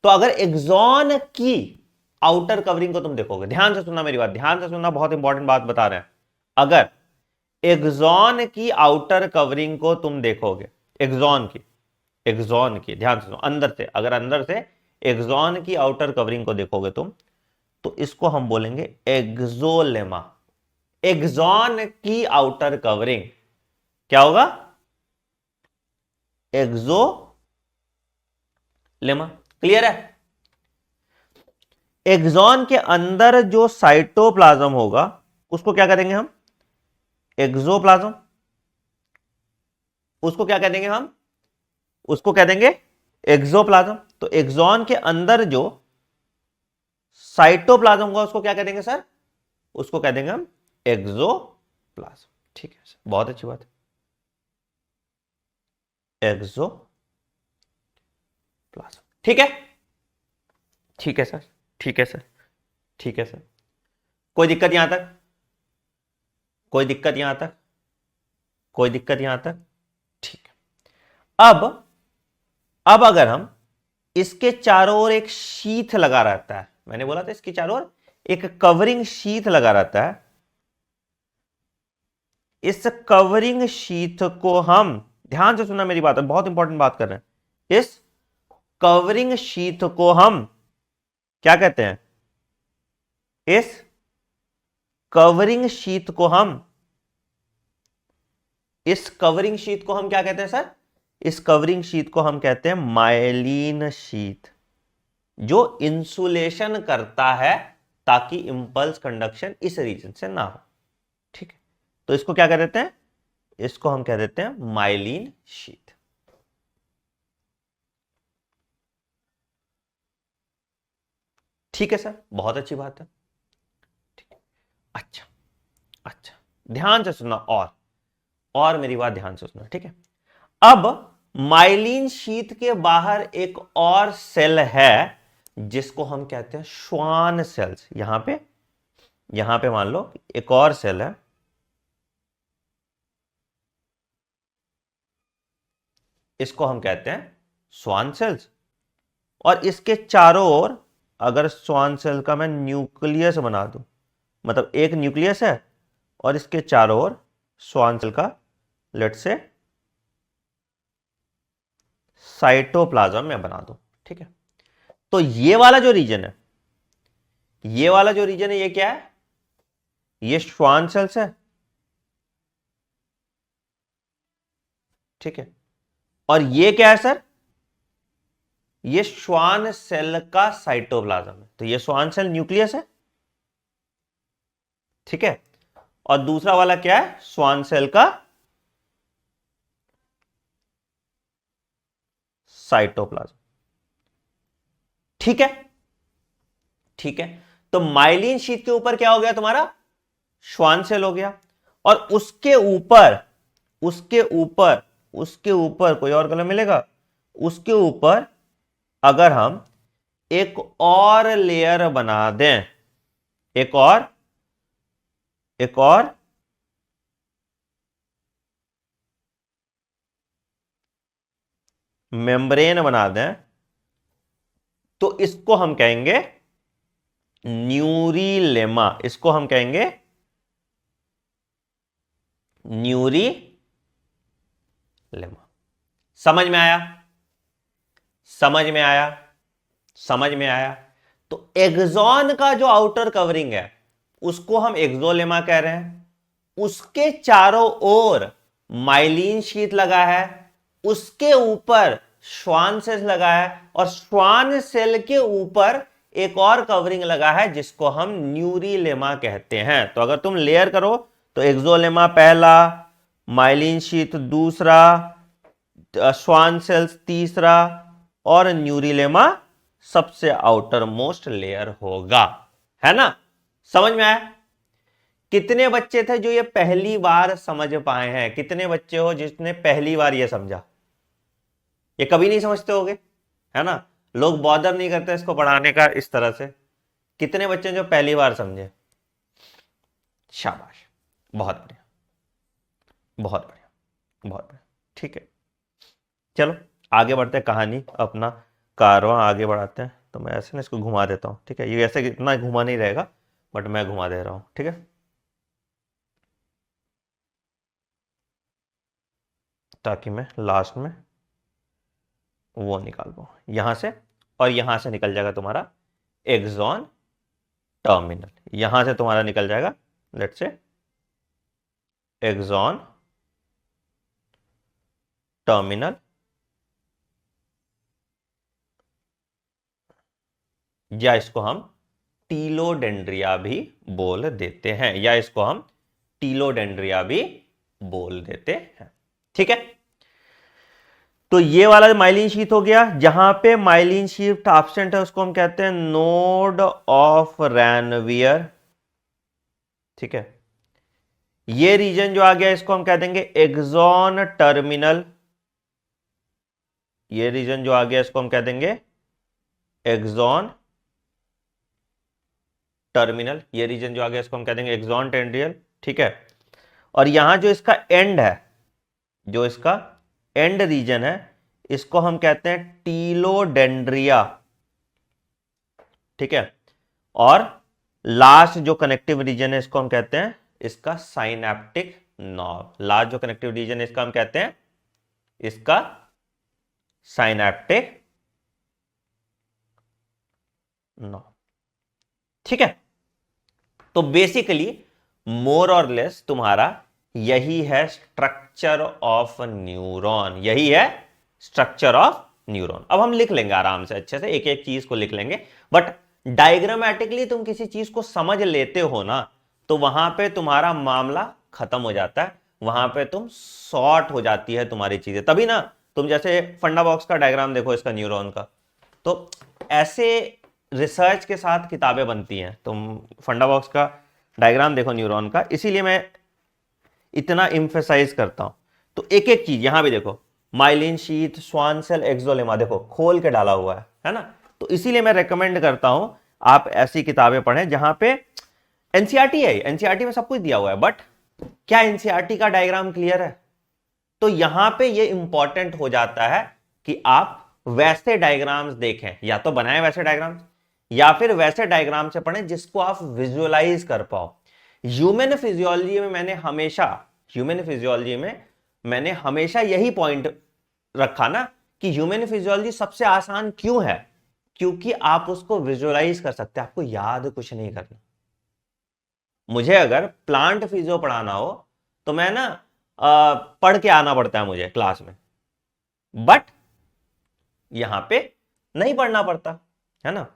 तो अगर एक्सॉन की आउटर कवरिंग को तुम देखोगे, ध्यान से सुनना मेरी बात, ध्यान से सुनना, बहुत इंपॉर्टेंट बात बता रहे हैं। अगर एक्सॉन की आउटर कवरिंग को तुम देखोगे, एक्सॉन की ध्यान से सुनो, अंदर से, अगर अंदर से एक्सॉन की आउटर कवरिंग को देखोगे तुम, तो इसको हम बोलेंगे एक्सोलेमा। एक्सॉन की आउटर कवरिंग क्या होगा? एक्सोलेमा। क्लियर है? एक्सॉन के अंदर जो साइटोप्लाज्म होगा उसको क्या करेंगे हम? एक्सोप्लाज्म। उसको क्या कह देंगे हम? उसको कह देंगे एक्सोप्लाज्म। तो एक्सॉन के अंदर जो साइटोप्लाज्म होगा उसको क्या कह देंगे सर? उसको कह देंगे हम एक्सोप्लाज्म। ठीक है सर, बहुत अच्छी बात है। एक्सोप्लाज्म, ठीक है, ठीक है सर, ठीक है सर, ठीक है सर। कोई दिक्कत यहां तक? कोई दिक्कत यहां तक? कोई दिक्कत यहां तक? ठीक है। अब अगर हम इसके चारों ओर एक शीथ लगा रहता है, मैंने बोला था इसके चारों ओर एक कवरिंग शीथ लगा रहता है, इस कवरिंग शीथ को हम, ध्यान से सुनना मेरी बात है, बहुत इंपॉर्टेंट बात कर रहे हैं, इस कवरिंग शीथ को हम क्या कहते हैं? इस कवरिंग शीथ को हम, इस कवरिंग शीथ को हम क्या कहते हैं सर? इस कवरिंग शीथ को हम कहते हैं माइलिन शीथ, जो इंसुलेशन करता है ताकि इंपल्स कंडक्शन इस रीजन से ना हो। ठीक है, तो इसको क्या कह देते हैं? इसको हम कह देते हैं माइलिन शीथ। ठीक है सर, बहुत अच्छी बात है। ठीक है, अच्छा, अच्छा, ध्यान से सुनना, और मेरी बात ध्यान से सुनना, ठीक है। अब माइलिन शीथ के बाहर एक और सेल है जिसको हम कहते हैं श्वान सेल्स। यहां पे मान लो एक और सेल है, इसको हम कहते हैं श्वान सेल्स। और इसके चारों ओर अगर श्वान सेल का मैं न्यूक्लियस बना दूं, मतलब एक न्यूक्लियस है और इसके चारों ओर श्वान सेल का, लेट से साइटोप्लाज्म में बना दूं, ठीक है। तो ये वाला जो रीजन है, ये वाला जो रीजन है, ये क्या है? ये श्वान सेल्स है, ठीक है। और ये क्या है सर? ये श्वान सेल का साइटोप्लाज्म है। तो ये श्वान सेल न्यूक्लियस है, ठीक है। और दूसरा वाला क्या है? श्वान सेल का साइटोप्लाज्म, ठीक है, ठीक है। तो माइलिन शीथ के ऊपर क्या हो गया तुम्हारा? श्वान सेल हो गया। और उसके ऊपर, उसके ऊपर कोई और कलर मिलेगा? उसके ऊपर अगर हम एक और लेयर बना दें, एक और मेम्ब्रेन बना दें, तो इसको हम कहेंगे न्यूरीलेमा। इसको हम कहेंगे न्यूरीलेमा। समझ में आया? समझ में आया? समझ में आया? तो एक्सॉन का जो आउटर कवरिंग है उसको हम एक्सोलेमा कह रहे हैं। उसके चारों ओर माइलिन शीथ लगा है, उसके ऊपर श्वान सेल लगा है, और श्वान सेल के ऊपर एक और कवरिंग लगा है जिसको हम न्यूरीलेमा कहते हैं। तो अगर तुम लेयर करो तो एक्सोलेमा पहला, माइलिन शीथ दूसरा, श्वान सेल्स तीसरा, और न्यूरीलेमा सबसे आउटर मोस्ट लेयर होगा, है ना? समझ में आया? कितने बच्चे थे जो ये पहली बार समझ पाए हैं? कितने बच्चे हो जिसने पहली बार ये समझा? ये कभी नहीं समझते होगे, है ना? लोग बॉदर नहीं करते इसको पढ़ाने का इस तरह से। कितने बच्चे जो पहली बार समझे? शाबाश, बहुत बढ़िया, बहुत बढ़िया, बहुत बढ़िया। ठीक है, चलो आगे बढ़ते हैं कहानी अपना कारवां आगे बढ़ाते हैं, तो मैं ऐसे ना इसको घुमा देता हूं, ठीक है। ये ऐसे इतना घुमा नहीं रहेगा, बट मैं घुमा दे रहा हूं, ठीक है, ताकि मैं लास्ट में वो निकाल पाऊं यहां से, और यहां से निकल जाएगा तुम्हारा एक्सॉन टर्मिनल, यहां से तुम्हारा निकल जाएगा लेट्स से एक्सॉन टर्मिनल, या इसको हम टीलोडेंड्रिया भी बोल देते हैं, या इसको हम टीलोडेंड्रिया भी बोल देते हैं, ठीक है। तो ये वाला माइलिन शीथ हो गया, जहां पे माइलिन शीथ एब्सेंट है उसको हम कहते हैं नोड ऑफ रैनवियर, ठीक है। ये रीजन जो आ गया इसको हम कह देंगे एक्सॉन टर्मिनल, ये रीजन जो आ गया इसको हम कह देंगे एक्सॉन टर्मिनल, ये रीजन जो आ गया इसको हम कह देंगे एक्सॉन टेंड्रियल, ठीक है। और यहां जो इसका एंड है, जो इसका एंड रीजन है, इसको हम कहते हैं टीलोडेंड्रिया, ठीक है। और लास्ट जो कनेक्टिव रीजन है इसको हम कहते हैं इसका साइनेप्टिक नॉब, लास्ट जो कनेक्टिव रीजन है इसका हम कहते हैं इसका साइनेप्टिक नॉब, ठीक है। तो बेसिकली मोर और लेस तुम्हारा यही है स्ट्रक्चर ऑफ न्यूरॉन, यही है स्ट्रक्चर ऑफ न्यूरॉन। अब हम लिख लेंगे आराम से, अच्छे से एक एक चीज को लिख लेंगे, बट डायग्रामेटिकली तुम किसी चीज को समझ लेते हो ना, तो वहां पे तुम्हारा मामला खत्म हो जाता है, वहां पे तुम सॉर्ट हो जाती है तुम्हारी चीजें। तभी ना तुम जैसे फंडा बॉक्स का डायग्राम देखो इसका न्यूरॉन का, तो ऐसे रिसर्च के साथ किताबें बनती हैं, तुम फंडा बॉक्स का डायग्राम देखो न्यूरॉन का, इसीलिए मैं इतना इंफेसाइज करता हूं। तो एक एक चीज यहां भी देखो, myelin sheath, Schwann cell, axolemma, देखो खोल के डाला हुआ है ना। तो इसीलिए मैं रेकमेंड करता हूं आप ऐसी किताबें पढ़ें जहां पे एनसीईआरटी है, एनसीईआरटी में सब कुछ दिया हुआ है, बट क्या एनसीईआरटी का डायग्राम क्लियर है? तो यहां पे ये इंपॉर्टेंट हो जाता है कि आप वैसे डायग्राम्स देखें, या तो बनाएं वैसे डायग्राम्स, या फिर वैसे डायग्राम से पढ़ें जिसको आप विजुअलाइज कर पाओ। ह्यूमन फिजियोलॉजी में मैंने हमेशा यही पॉइंट रखा ना कि ह्यूमन फिजियोलॉजी सबसे आसान क्यों है, क्योंकि आप उसको विजुअलाइज कर सकते हैं, आपको याद कुछ नहीं करना। मुझे अगर प्लांट फिजियो पढ़ाना हो तो मैं ना पढ़ के आना पड़ता है मुझे क्लास में, बट यहां पे नहीं पढ़ना पड़ता, है ना।